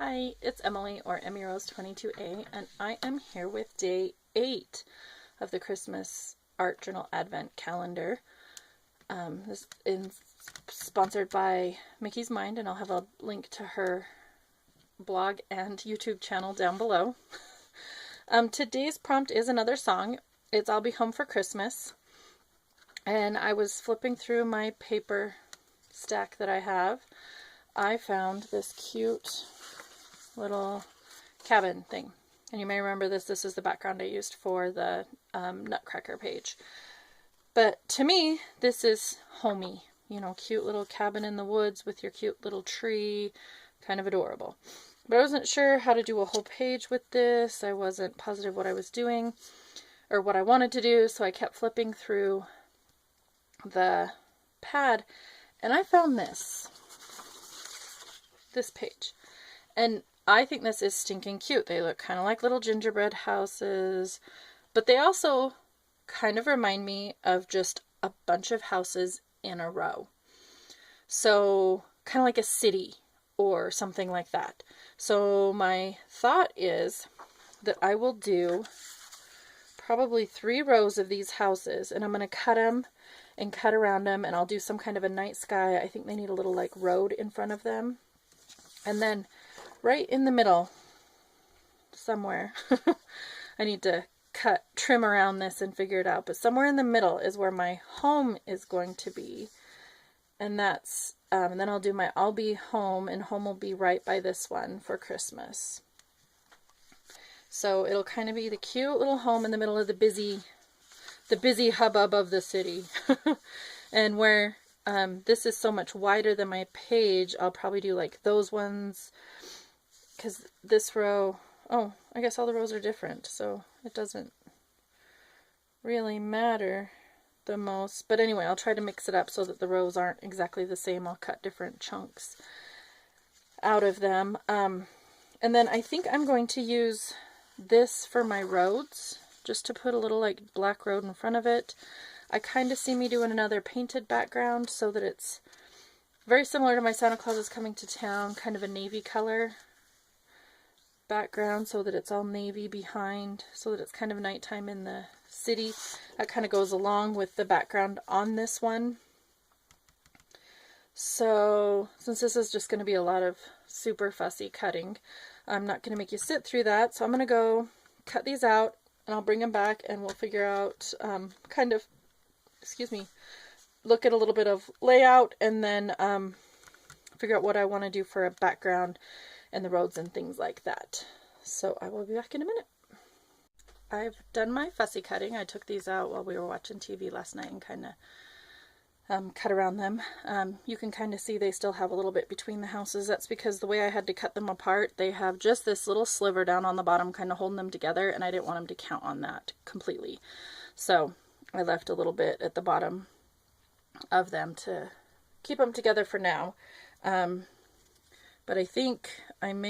Hi, it's Emily or Emmy Rose 22A, and I am here with day 8 of the Christmas Art Journal Advent Calendar. This is sponsored by Mickie's Mind, and I'll have a link to her blog and YouTube channel down below. Today's prompt is another song. It's I'll Be Home for Christmas. And I was flipping through my paper stack that I have. I found this cute little cabin thing, and you may remember this is the background I used for the Nutcracker page. But to me, this is homey, you know, cute little cabin in the woods with your cute little tree, kind of adorable. But I wasn't sure how to do a whole page with this. I wasn't positive what I was doing or what I wanted to do, so I kept flipping through the pad, and I found this page, and I think this is stinking cute. They look kind of like little gingerbread houses, but they also kind of remind me of just a bunch of houses in a row. So kind of like a city or something like that. So my thought is that I will do probably 3 rows of these houses, and I'm going to cut them and cut around them, and I'll do some kind of a night sky. I think they need a little like road in front of them. And then right in the middle, somewhere, I need to trim around this and figure it out, but somewhere in the middle is where my home is going to be. And that's, and then I'll do my I'll Be Home, and home will be right by this one for Christmas. So it'll kind of be the cute little home in the middle of the busy hubbub of the city. And where this is so much wider than my page, I'll probably do like those ones, because this row, oh, I guess all the rows are different, so it doesn't really matter the most. But anyway, I'll try to mix it up so that the rows aren't exactly the same. I'll cut different chunks out of them. And then I think I'm going to use this for my roads, just to put a little like black road in front of it. I kind of see me doing another painted background so that it's very similar to my Santa Claus is Coming to Town, kind of a navy color background, so that it's all navy behind, so that it's kind of nighttime in the city. That kind of goes along with the background on this one. So since this is just going to be a lot of super fussy cutting, I'm not going to make you sit through that, so I'm going to go cut these out, and I'll bring them back, and we'll figure out look at a little bit of layout, and then figure out what I want to do for a background and the roads and things like that. So I will be back in a minute. I've done my fussy cutting. I took these out while we were watching TV last night and kind of cut around them. You can kind of see they still have a little bit between the houses. That's because the way I had to cut them apart, they have just this little sliver down on the bottom kind of holding them together, and I didn't want them to count on that completely. So I left a little bit at the bottom of them to keep them together for now. But I think I'm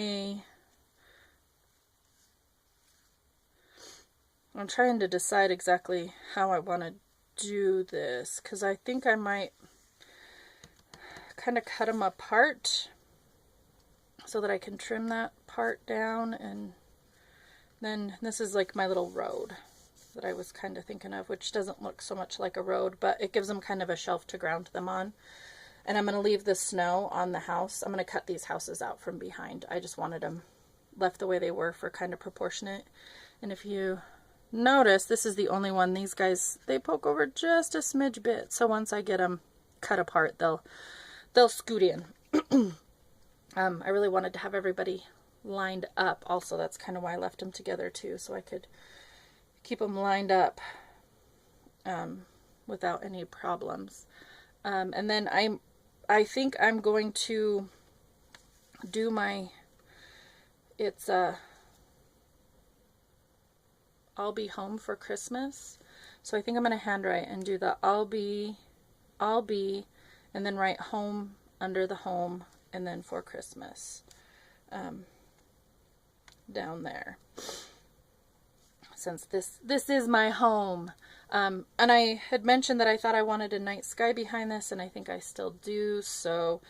trying to decide exactly how I want to do this, because I think I might kind of cut them apart so that I can trim that part down, and then this is like my little road that I was kind of thinking of, which doesn't look so much like a road, but it gives them kind of a shelf to ground them on. And I'm going to leave the snow on the house. I'm going to cut these houses out from behind. I just wanted them left the way they were for kind of proportionate. And if you notice, this is the only one. These guys, they poke over just a smidge bit. So once I get them cut apart, they'll scoot in. I really wanted to have everybody lined up. Also, that's kind of why I left them together too, so I could keep them lined up without any problems. And then I think I'm going to do I'll Be Home for Christmas. So I think I'm going to handwrite and do the I'll be, and then write home under the home, and then for Christmas down there. Since this is my home. And I had mentioned that I thought I wanted a night sky behind this, and I think I still do. So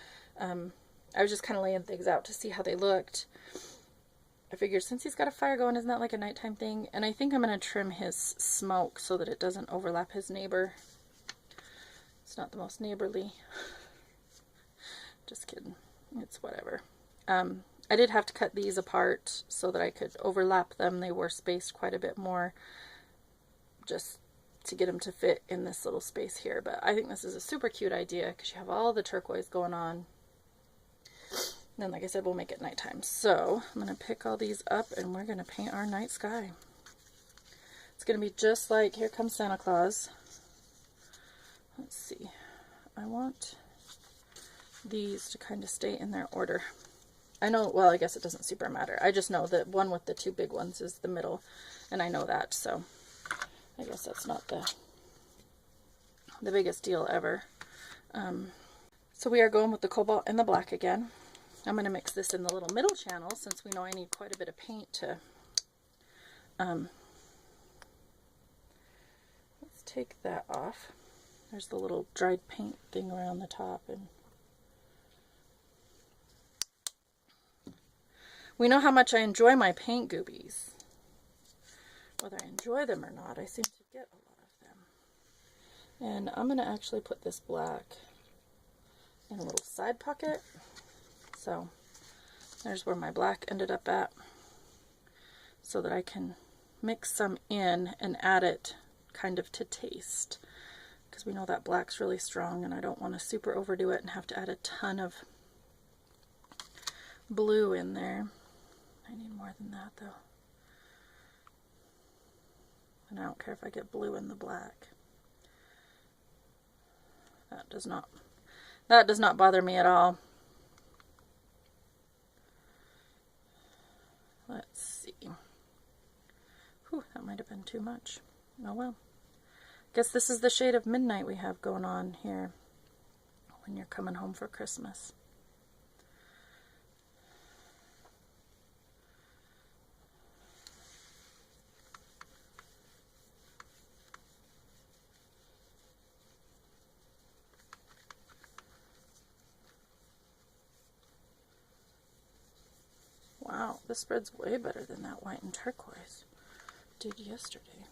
I was just kind of laying things out to see how they looked. I figured since he's got a fire going, isn't that like a nighttime thing? And I think I'm going to trim his smoke so that it doesn't overlap his neighbor. It's not the most neighborly. Just kidding. It's whatever. I did have to cut these apart so that I could overlap them. They were spaced quite a bit more just to get them to fit in this little space here. But I think this is a super cute idea because you have all the turquoise going on. And then, like I said, we'll make it nighttime. So I'm going to pick all these up and we're going to paint our night sky. It's going to be just like Here Comes Santa Claus. Let's see. I want these to kind of stay in their order. I know, well, I guess it doesn't super matter. I just know that one with the two big ones is the middle, and I know that, so I guess that's not the biggest deal ever. So we are going with the cobalt and the black again. I'm going to mix this in the little middle channel since we know I need quite a bit of paint to... let's take that off. There's the little dried paint thing around the top, and we know how much I enjoy my paint goobies. Whether I enjoy them or not, I seem to get a lot of them. And I'm going to actually put this black in a little side pocket. So there's where my black ended up at, so that I can mix some in and add it kind of to taste. Because we know that black's really strong and I don't want to super overdo it and have to add a ton of blue in there. I need more than that though. And I don't care if I get blue in the black. That does not bother me at all. Let's see. Whew, that might have been too much. Oh well. Guess this is the shade of midnight we have going on here when you're coming home for Christmas. Wow, this spreads way better than that white and turquoise did yesterday.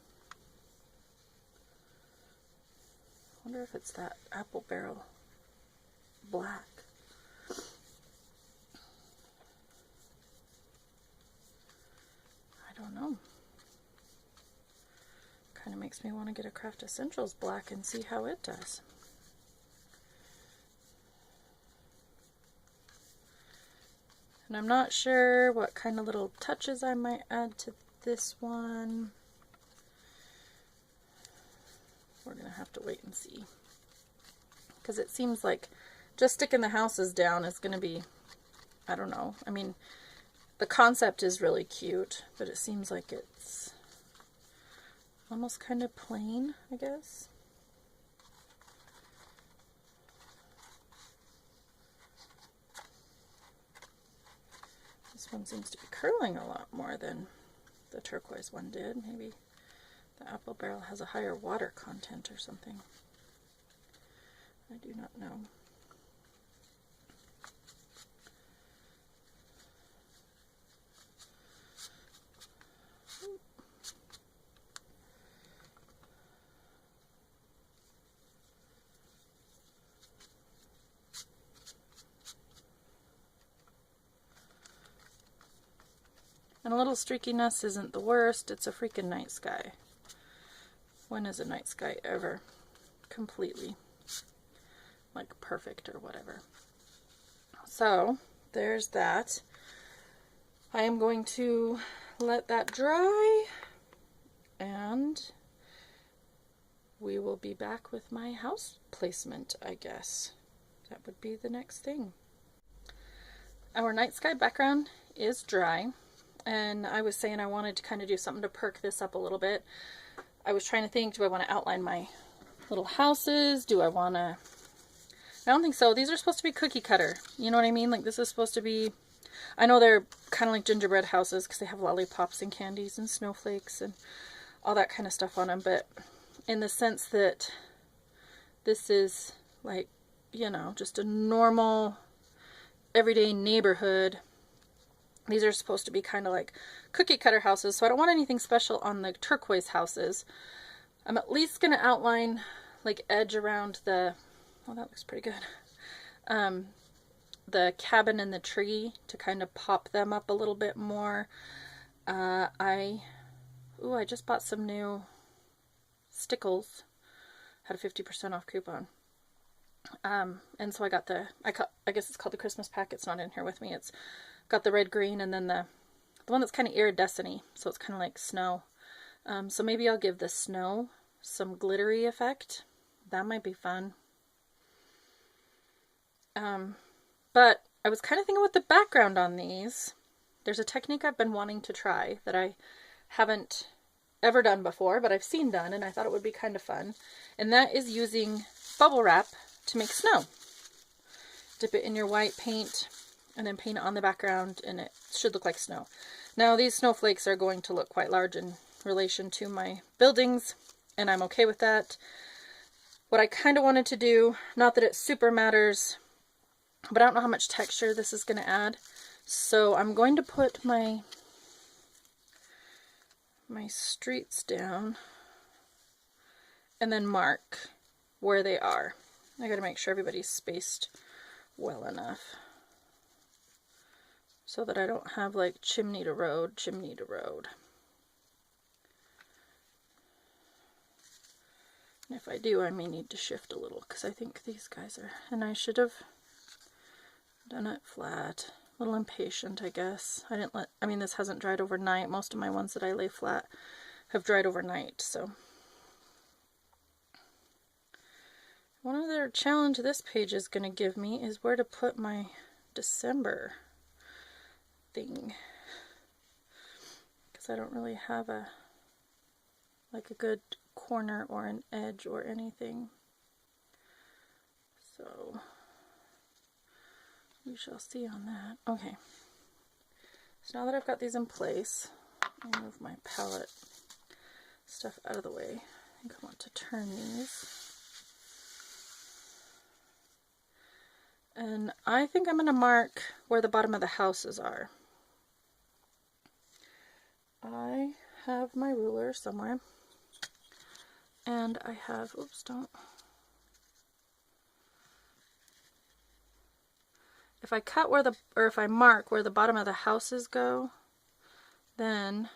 I wonder if it's that apple barrel black. I don't know. Kind of makes me want to get a Craft Essentials black and see how it does. And I'm not sure what kind of little touches I might add to this one. We're going to have to wait and see. Because it seems like just sticking the houses down is going to be, I don't know. I mean, the concept is really cute, but it seems like it's almost kind of plain, I guess. This one seems to be curling a lot more than the turquoise one did. Maybe the apple barrel has a higher water content or something. I do not know. And a little streakiness isn't the worst. It's a freaking night sky. When is a night sky ever completely like perfect or whatever? So there's that. I am going to let that dry and we will be back with my house placement, I guess. That would be the next thing. Our night sky background is dry. And I was saying I wanted to kind of do something to perk this up a little bit. I was trying to think, do I want to outline my little houses? Do I want to... I don't think so. These are supposed to be cookie cutter. You know what I mean? Like this is supposed to be... I know they're kind of like gingerbread houses because they have lollipops and candies and snowflakes and all that kind of stuff on them. But in the sense that this is like, you know, just a normal everyday neighborhood. These are supposed to be kind of like cookie cutter houses, so I don't want anything special on the turquoise houses. I'm at least going to outline like edge around the, oh, that looks pretty good. The cabin and the tree to kind of pop them up a little bit more. I just bought some new stickles. Had a 50% off coupon. And so I got I guess it's called the Christmas pack. It's not in here with me. It's got the red, green, and then the one that's kind of iridescent-y, so it's kind of like snow. So maybe I'll give the snow some glittery effect. That might be fun. But I was kind of thinking with the background on these, there's a technique I've been wanting to try that I haven't ever done before, but I've seen done, and I thought it would be kind of fun. And that is using bubble wrap to make snow. Dip it in your white paint and then paint it on the background, and it should look like snow. Now these snowflakes are going to look quite large in relation to my buildings, and I'm okay with that. What I kind of wanted to do, not that it super matters, but I don't know how much texture this is going to add, so I'm going to put my streets down and then mark where they are. I got to make sure everybody's spaced well enough so that I don't have like chimney to road, chimney to road. And if I do, I may need to shift a little because I think these guys are, and I should have done it flat. A little impatient, I guess. I mean, this hasn't dried overnight. Most of my ones that I lay flat have dried overnight, so. One other challenge this page is going to give me is where to put my December thing. Because I don't really have a good corner or an edge or anything. So we shall see on that. Okay. So now that I've got these in place, I'll move my palette stuff out of the way. I think I want to turn these. And I think I'm going to mark where the bottom of the houses are. I have my ruler somewhere. And I have, oops, don't. If I cut where if I mark where the bottom of the houses go, then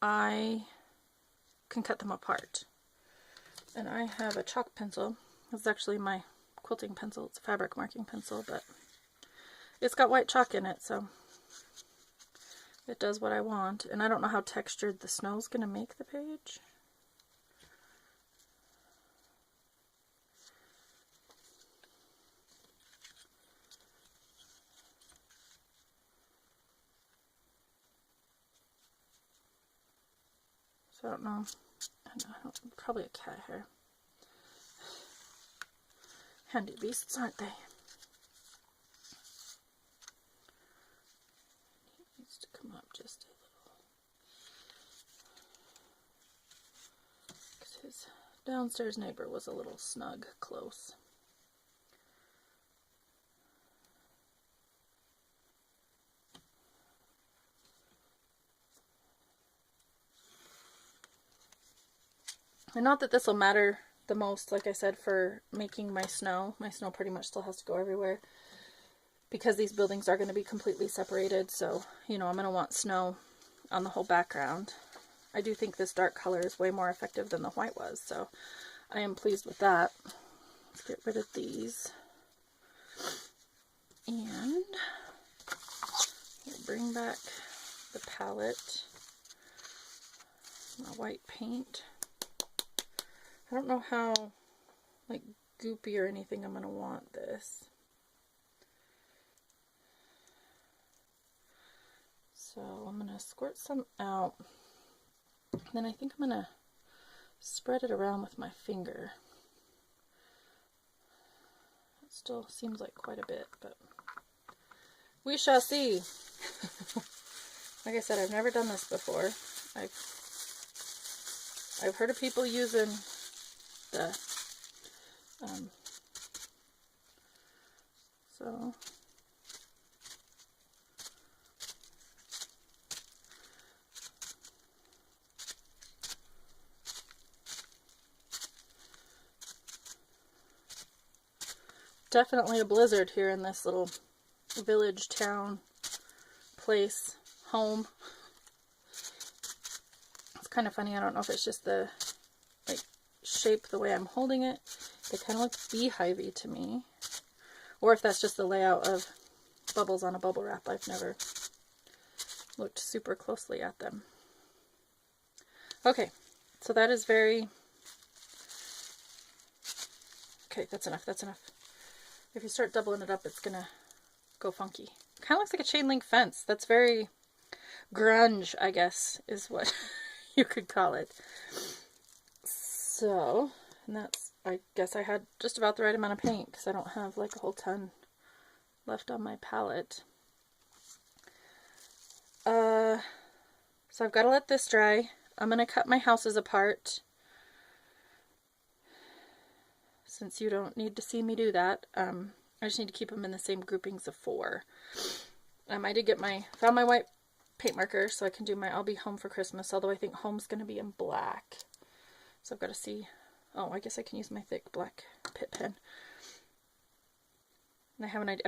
I can cut them apart. And I have a chalk pencil. It's actually my quilting pencil. It's a fabric marking pencil, but it's got white chalk in it, so it does what I want. And I don't know how textured the snow's going to make the page. So I don't know. Probably a cat hair. Handy beasts, aren't they? It needs to come up just a little. Because his downstairs neighbor was a little snug close. And not that this will matter the most, like I said, for making my snow. My snow pretty much still has to go everywhere because these buildings are going to be completely separated. So, you know, I'm going to want snow on the whole background. I do think this dark color is way more effective than the white was, so I am pleased with that. Let's get rid of these. And we'll bring back the palette, my white paint. I don't know how, like, goopy or anything I'm going to want this. So I'm going to squirt some out. Then I think I'm going to spread it around with my finger. It still seems like quite a bit, but we shall see. Like I said, I've never done this before. I've heard of people using the So definitely a blizzard here in this little village, town, place, home. It's kind of funny. I don't know if it's just the like shape, the way I'm holding it. They kind of look beehivey to me. Or if that's just the layout of bubbles on a bubble wrap. I've never looked super closely at them. Okay, so that is very... Okay, that's enough, that's enough. If you start doubling it up, it's gonna go funky. Kind of looks like a chain link fence. That's very grunge, I guess, is what you could call it. So, and that's, I guess I had just about the right amount of paint because I don't have like a whole ton left on my palette. So I've got to let this dry. I'm going to cut my houses apart. Since you don't need to see me do that, I just need to keep them in the same groupings of 4. I did get found my white paint marker so I can do my I'll be home for Christmas, although I think home's going to be in black. So I've got to see. Oh, I guess I can use my thick black Pitt pen. And I have an idea.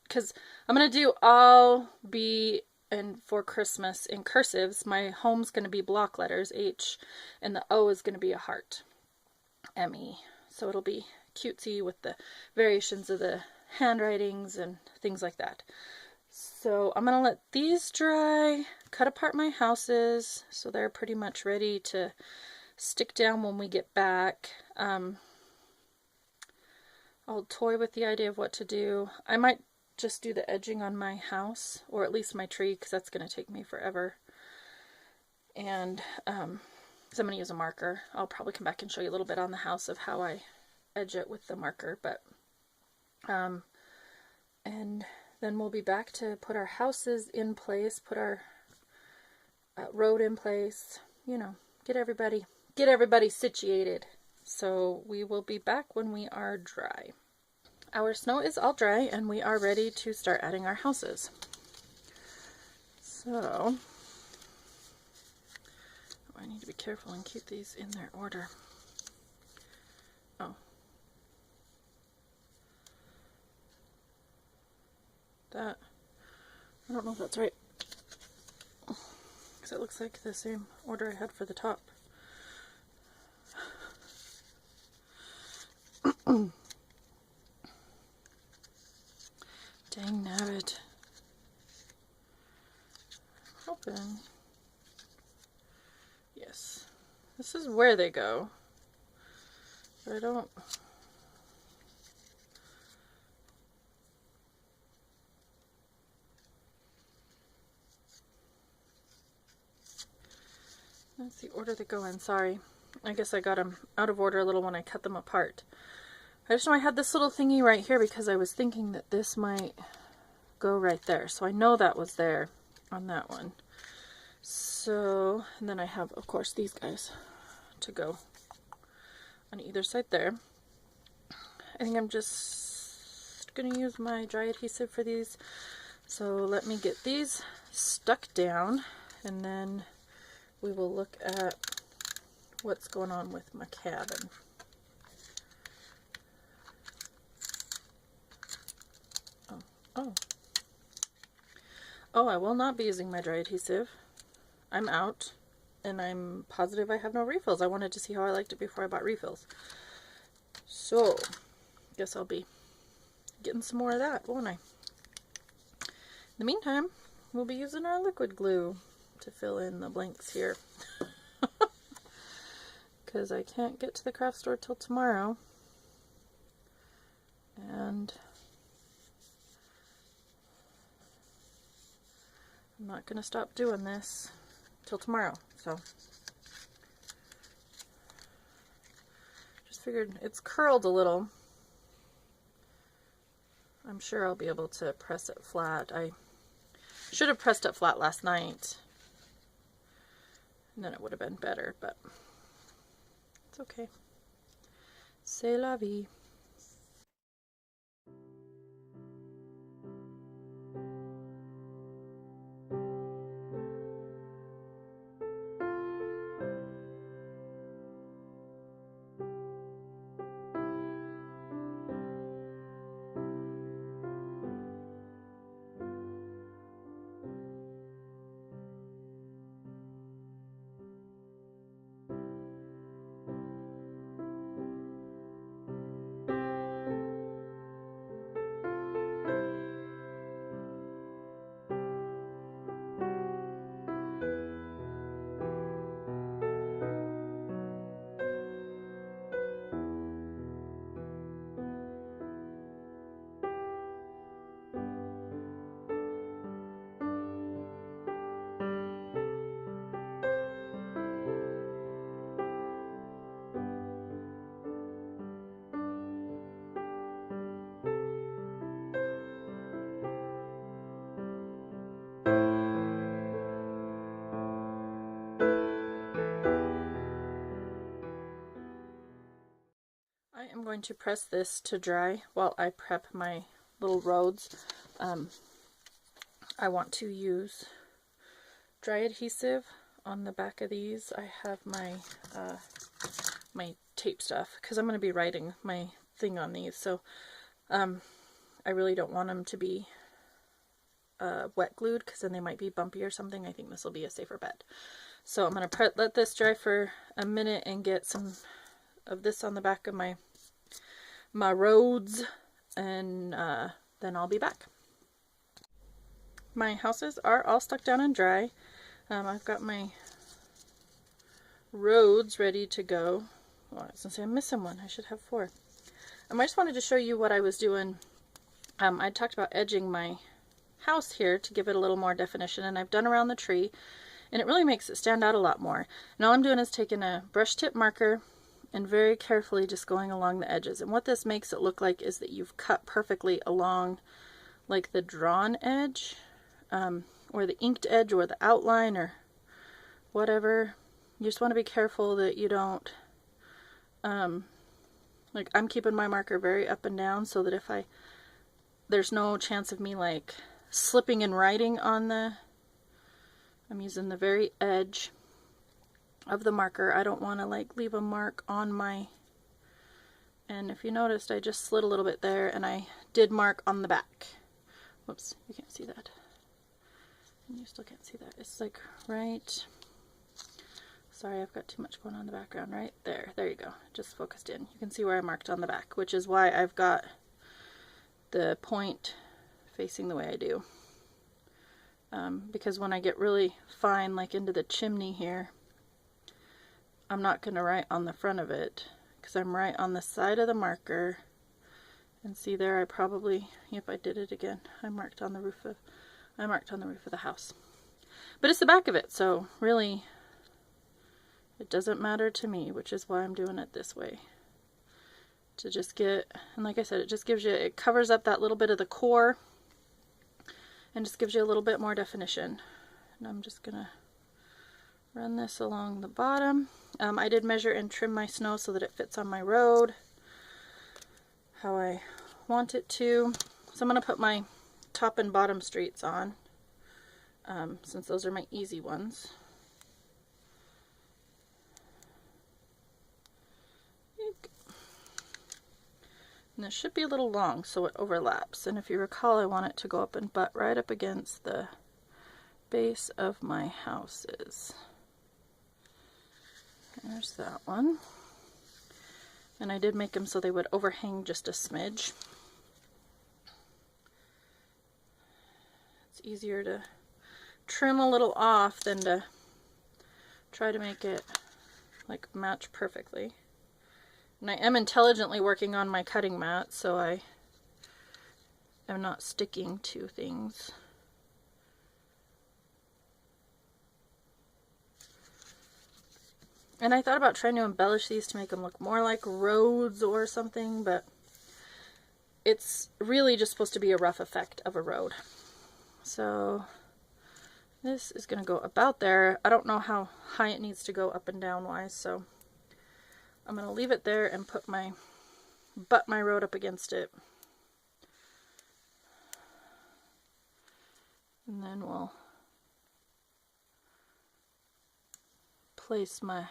Because I'm going to do I'll be and for Christmas in cursives. My home's going to be block letters, H, and the O is going to be a heart, M-E. So it'll be cutesy with the variations of the handwritings and things like that. So I'm going to let these dry, cut apart my houses so they're pretty much ready to stick down when we get back. I'll toy with the idea of what to do. I might just do the edging on my house, or at least my tree, because that's going to take me forever. And so I'm going to use a marker. I'll probably come back and show you a little bit on the house of how I edge it with the marker. But and then we'll be back to put our houses in place, put our road in place, you know, get everybody situated. So we will be back when we are dry. Our snow is all dry and we are ready to start adding our houses. So I need to be careful and keep these in their order. Oh. That, I don't know if that's right. Because it looks like the same order I had for the top. Dang nabbit. Open. Yes. This is where they go. But I don't... That's the order they go in. Sorry. I guess I got them out of order a little when I cut them apart. I just know I had this little thingy right here because I was thinking that this might go right there. So I know that was there on that one. So, and then I have, of course, these guys to go on either side there. I think I'm just going to use my dry adhesive for these. So let me get these stuck down and then we will look at what's going on with my cabin. Oh, I will not be using my dry adhesive. I'm out, and I'm positive I have no refills. I wanted to see how I liked it before I bought refills. So, guess I'll be getting some more of that, won't I? In the meantime, we'll be using our liquid glue to fill in the blanks here. Because I can't get to the craft store till tomorrow. And I'm not going to stop doing this till tomorrow, so just figured it's curled a little. I'm sure I'll be able to press it flat. I should have pressed it flat last night, and then it would have been better, but it's okay. C'est la vie. I am going to press this to dry while I prep my little roads. I want to use dry adhesive on the back of these. I have my my tape stuff because I'm going to be writing my thing on these, so I really don't want them to be wet glued because then they might be bumpy or something. I think this will be a safer bet. So I'm going to let this dry for a minute and get some of this on the back of my roads, and then I'll be back. My houses are all stuck down and dry. I've got my roads ready to go. Oh, I was going to say I'm missing one. I should have 4. I just wanted to show you what I was doing. I talked about edging my house here to give it a little more definition, and I've done around the tree, and it really makes it stand out a lot more. And all I'm doing is taking a brush tip marker and very carefully just going along the edges. And what this makes it look like is that you've cut perfectly along like the drawn edge, or the inked edge, or the outline, or whatever. You just want to be careful that you don't, like I'm keeping my marker very up and down so that if there's no chance of me like slipping and writing on I'm using the very edge of the marker. I don't want to like leave a mark on my, and if you noticed I just slid a little bit there, and I did mark on the back. Whoops, you can't see that. And you still can't see that. It's like right, sorry, I've got too much going on in the background. Right there. There you go. Just focused in. You can see where I marked on the back, which is why I've got the point facing the way I do. Because when I get really fine, like into the chimney here, I'm not going to write on the front of it, because I'm right on the side of the marker. And see there, I probably, yep, I did it again. I marked on the roof of the house. But it's the back of it, so really it doesn't matter to me, which is why I'm doing it this way. To just get, and like I said, it just gives you, it covers up that little bit of the core and just gives you a little bit more definition. And I'm just gonna run this along the bottom. I did measure and trim my snow so that it fits on my road how I want it to. So I'm gonna put my top and bottom streets on, since those are my easy ones. And this should be a little long so it overlaps, and if you recall, I want it to go up and butt right up against the base of my houses. There's that one. And I did make them so they would overhang just a smidge. It's easier to trim a little off than to try to make it like match perfectly. And I am intelligently working on my cutting mat, so I am not sticking to things. And I thought about trying to embellish these to make them look more like roads or something, but it's really just supposed to be a rough effect of a road. So this is going to go about there. I don't know how high it needs to go up and down wise, so I'm going to leave it there and butt my road up against it. And then we'll place my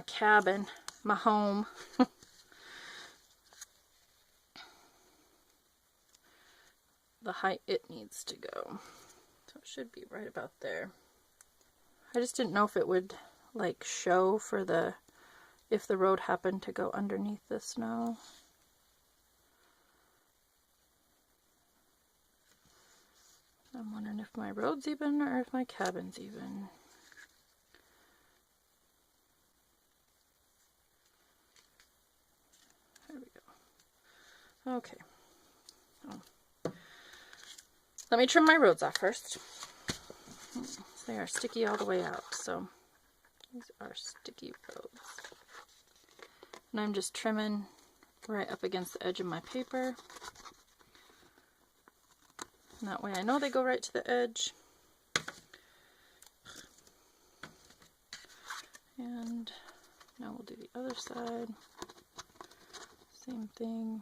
cabin, my home. The height it needs to go. So it should be right about there. I just didn't know if it would like show for if the road happened to go underneath the snow. I'm wondering if my road's even or if my cabin's even. There we go. Okay. Oh. Let me trim my roads off first. They are sticky all the way out, so these are sticky roads. And I'm just trimming right up against the edge of my paper. And that way I know they go right to the edge. And Now we'll do the other side. Same thing.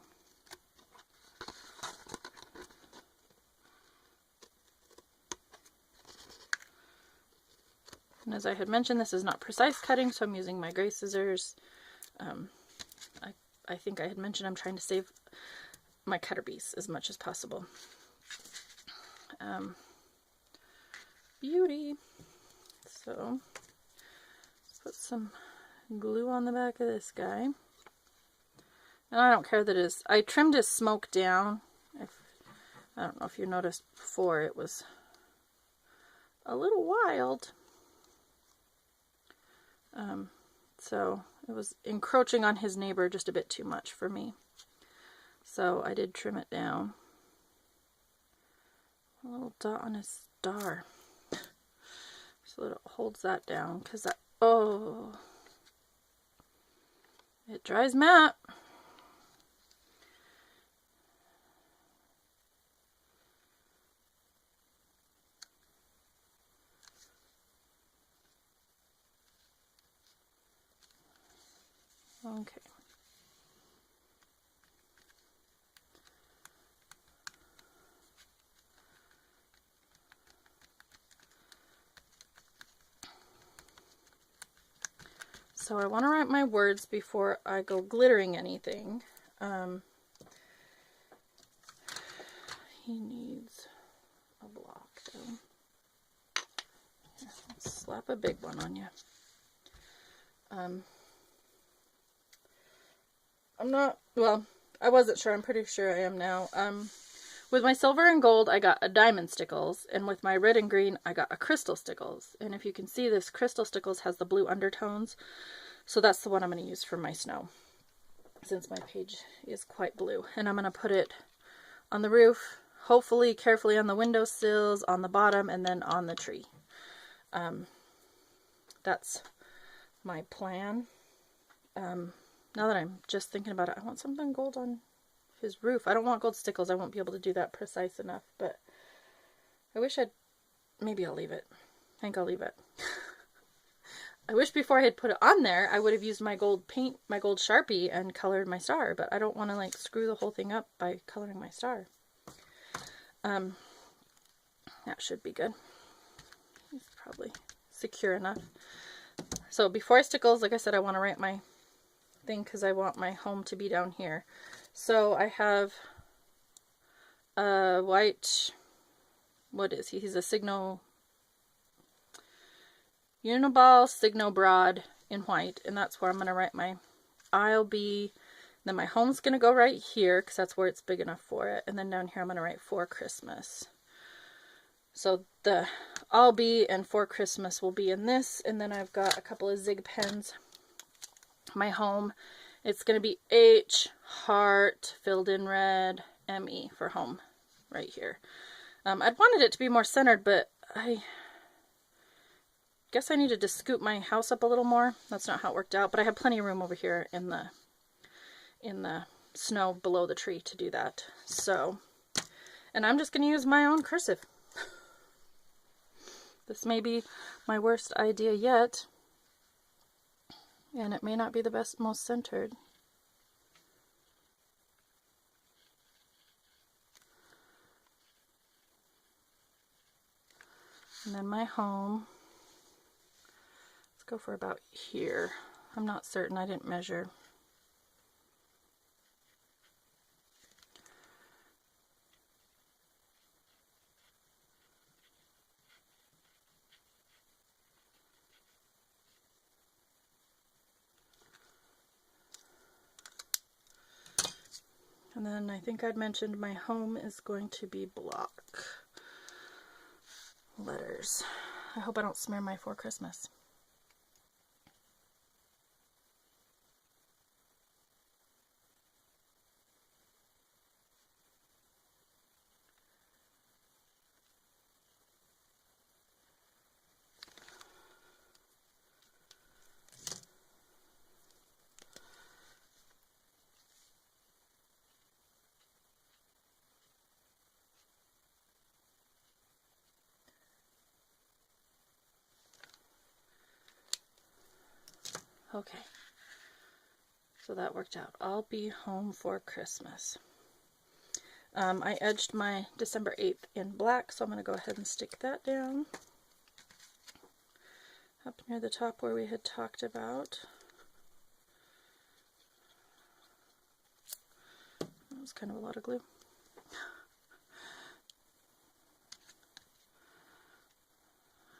And as I had mentioned, this is not precise cutting, so I'm using my gray scissors. I think I had mentioned I'm trying to save my cutter piece as much as possible. Beauty. So let's put some glue on the back of this guy. And I don't care that it is. I trimmed his smoke down. I don't know if you noticed before, it was a little wild. So it was encroaching on his neighbor just a bit too much for me. So I did trim it down. A little dot on his star. So that it holds that down, because that, oh, it dries matte. Okay. So I want to write my words before I go glittering anything. He needs a block though. Here, let's slap a big one on you. I'm not, well, I wasn't sure. I'm pretty sure I am now. With my silver and gold, I got a diamond stickles, and with my red and green, I got a crystal stickles. And if you can see, this crystal stickles has the blue undertones, so that's the one I'm going to use for my snow, since my page is quite blue. And I'm going to put it on the roof, hopefully carefully on the windowsills, on the bottom, and then on the tree. That's my plan. Now that I'm just thinking about it, I want something gold on his roof. I don't want gold stickles. I won't be able to do that precise enough, but I wish maybe I'll leave it. I think I'll leave it. I wish before I had put it on there, I would have used my gold paint, my gold Sharpie, and colored my star, but I don't want to like screw the whole thing up by coloring my star. That should be good. It's probably secure enough. So before I stickles, like I said, I want to write my thing because I want my home to be down here. So I have a white, what is he? He's a Signo, Uniball Signo Broad in white, and that's where I'm going to write my I'll be. Then my home's going to go right here because that's where it's big enough for it. And then down here I'm going to write For Christmas. So the I'll be and For Christmas will be in this. And then I've got a couple of zig pens. My home, it's going to be H, heart, filled in red, M-E for home right here. I'd wanted it to be more centered, but I guess I needed to scoop my house up a little more. That's not how it worked out, but I have plenty of room over here in the snow below the tree to do that. So, and I'm just going to use my own cursive. This may be my worst idea yet, and it may not be the best, most centered. And then my home, let's go for about here. I'm not certain, I didn't measure. And then I think I'd mentioned my home is going to be block letters. I hope I don't smear my For Christmas. Okay, So that worked out. I'll be home for Christmas. I edged my December 8th in black, so I'm going to go ahead and stick that down up near the top where we had talked about. That was kind of a lot of glue.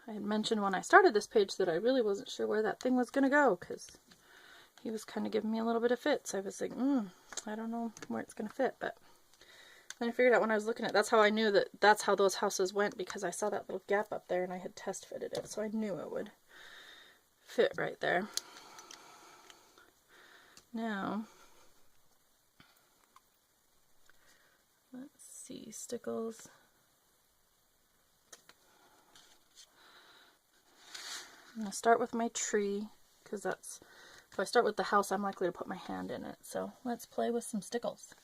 I had mentioned when I started this page that I really wasn't sure where that thing was going to go, because he was kind of giving me a little bit of fits. I was like, I don't know where it's going to fit, but then I figured out when I was looking at, that's how I knew that that's how those houses went, because I saw that little gap up there and I had test fitted it, so I knew it would fit right there. Now, let's see, stickles. I'm going to start with my tree, because that's, if I start with the house, I'm likely to put my hand in it. So let's play with some stickles.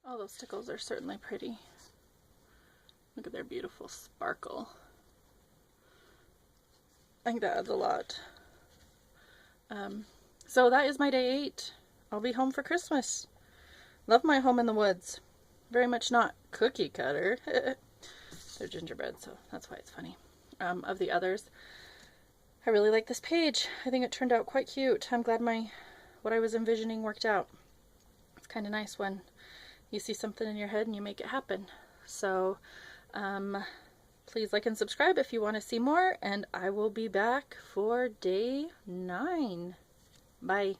Oh, those stickles are certainly pretty. Look at their beautiful sparkle. I think that adds a lot. So that is my day 8. I'll be home for Christmas. Love my home in the woods. Very much not cookie cutter. They're gingerbread, so that's why it's funny. Of the others, I really like this page. I think it turned out quite cute. I'm glad what I was envisioning worked out. It's kind of nice when you see something in your head and you make it happen. So please like and subscribe if you want to see more, and I will be back for day 9. Bye.